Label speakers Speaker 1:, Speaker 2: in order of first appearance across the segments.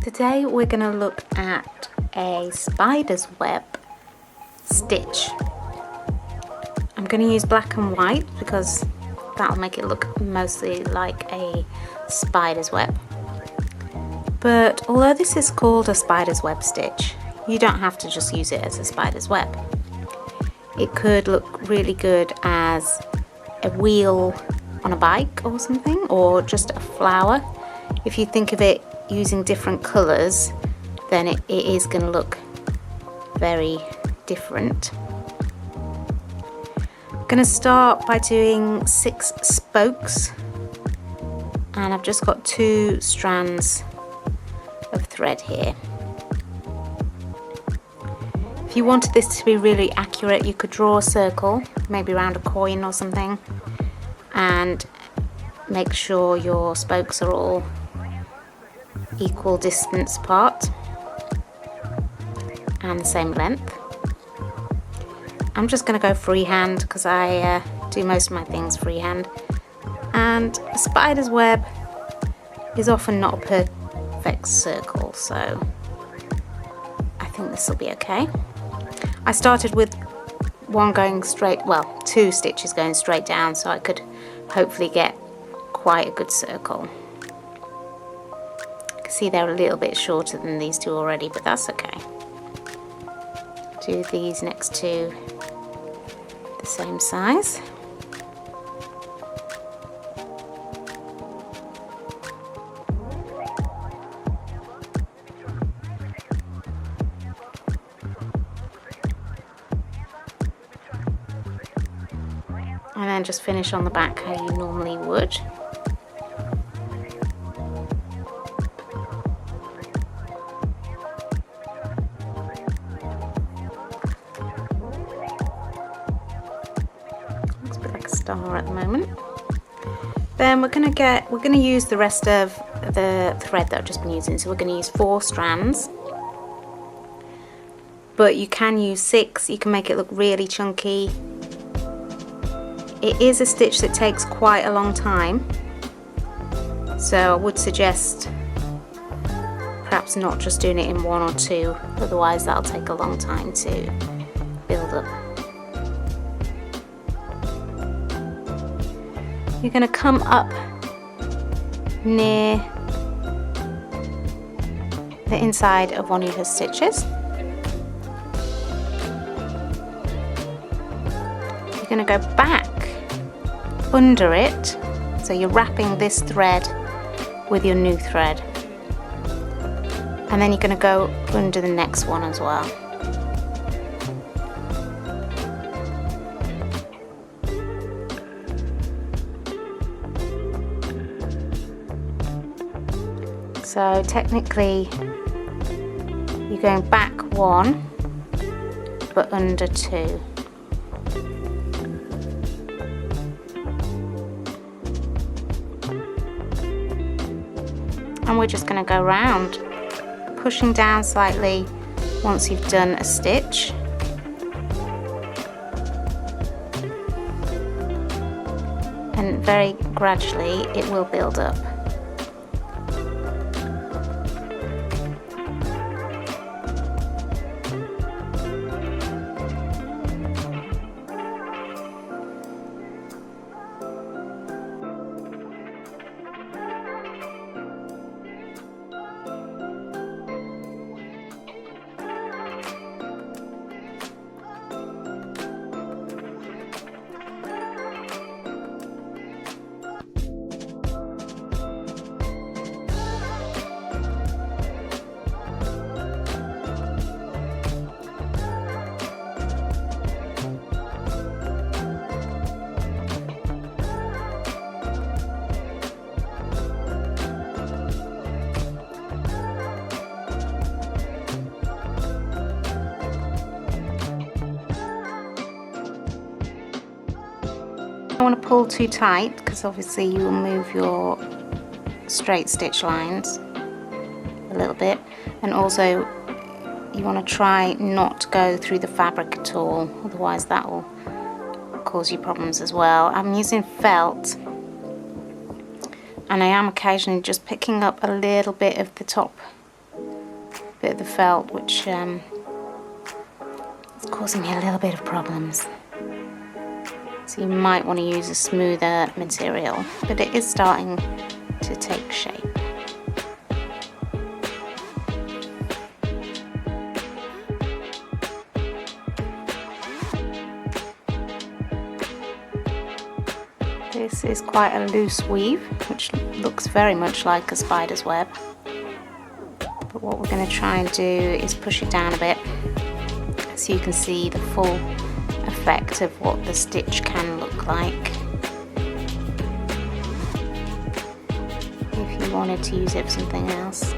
Speaker 1: Today we're going to look at a spider's web stitch. I'm going to use black and white because that'll make it look mostly like a spider's web. But although this is called a spider's web stitch, you don't have to just use it as a spider's web. It could look really good as a wheel on a bike or something, or just a flower. If you think of it using different colours, then it is going to look very different. I'm going to start by doing 6 spokes, and I've just got 2 strands of thread here. If you wanted this to be really accurate, you could draw a circle, maybe around a coin or something, and make sure your spokes are all equal distance apart and the same length. I'm just going to go freehand because I do most of my things freehand, and a spider's web is often not a perfect circle, so I think this will be okay. I started with one going straight, well, 2 stitches going straight down, so I could hopefully get quite a good circle. You can see they're a little bit shorter than these 2 already, but that's okay. Do these next 2 the same size. And then just finish on the back how you normally would. Looks a bit like a star at the moment. Then we're going to use the rest of the thread that I've just been using. So we're going to use 4 strands. But you can use 6. You can make it look really chunky. It is a stitch that takes quite a long time, so I would suggest perhaps not just doing it in 1 or 2, otherwise that'll take a long time to build up. You're going to come up near the inside of one of your stitches. You're going to go back under it, so you're wrapping this thread with your new thread, and then you're going to go under the next one as well. So technically you're going back 1 but under 2. And we're just going to go round, pushing down slightly once you've done a stitch. And very gradually it will build up. You don't want to pull too tight because obviously you will move your straight stitch lines a little bit, and also you want to try not to go through the fabric at all, otherwise that will cause you problems as well. I'm using felt, and I am occasionally just picking up a little bit of the top bit of the felt, which is causing me a little bit of problems. So you might want to use a smoother material, but it is starting to take shape. This is quite a loose weave, which looks very much like a spider's web. But what we're going to try and do is push it down a bit so you can see the full effect of what the stitch can look like. If you wanted to use it for something else.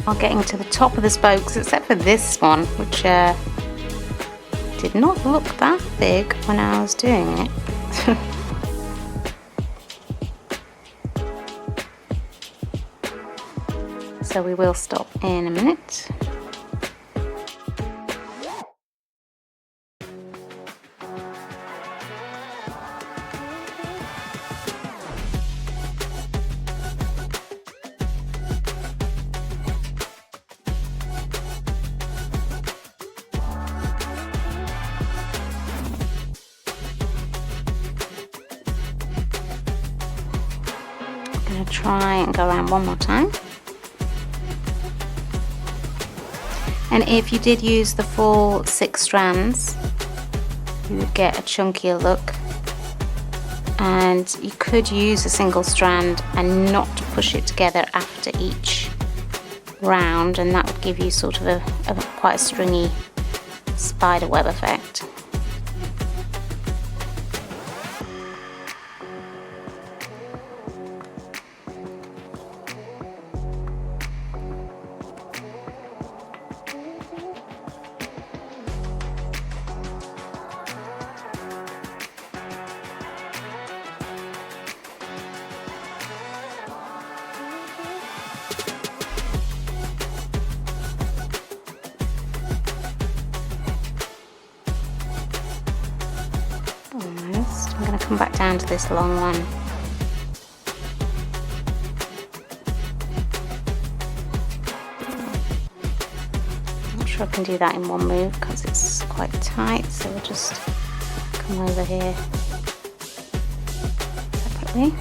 Speaker 1: While getting to the top of the spokes, except for this one, which did not look that big when I was doing it. So we will stop in a minute. I'm going to try and go around one more time. And if you did use the full 6 strands, you would get a chunkier look. And you could use a single strand and not push it together after each round, and that would give you sort of a quite a stringy spider web effect. I'm going to come back down to this long one. I'm not sure I can do that in one move because it's quite tight, so we'll just come over here separately.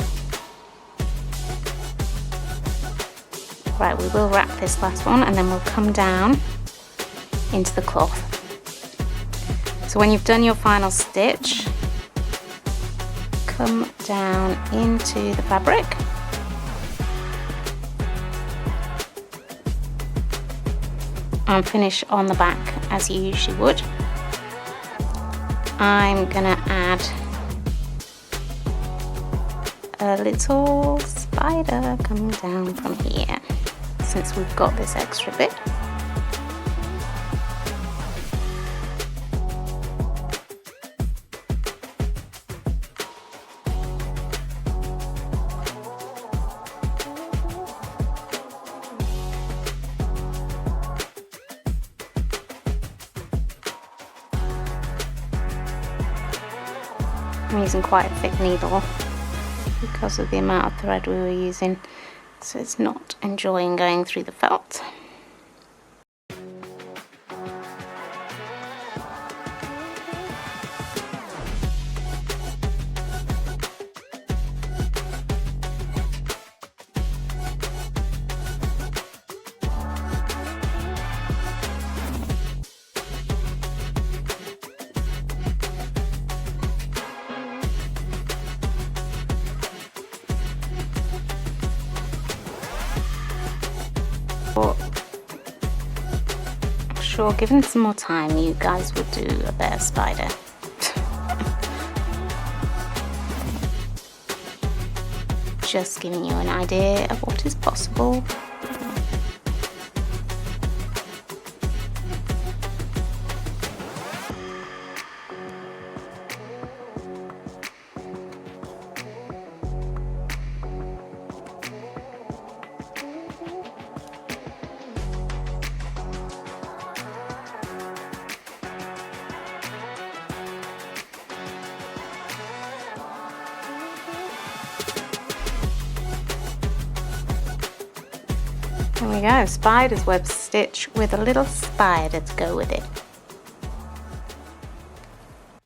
Speaker 1: Right, we will wrap this last one and then we'll come down into the cloth. So when you've done your final stitch, come down into the fabric and finish on the back as you usually would. I'm gonna add a little spider coming down from here since we've got this extra bit. I'm using quite a thick needle because of the amount of thread we were using, so it's not enjoying going through the felt. Sure, given some more time, you guys would do a bear spider. Just giving you an idea of what is possible. There we go, spider's web stitch with a little spider to go with it.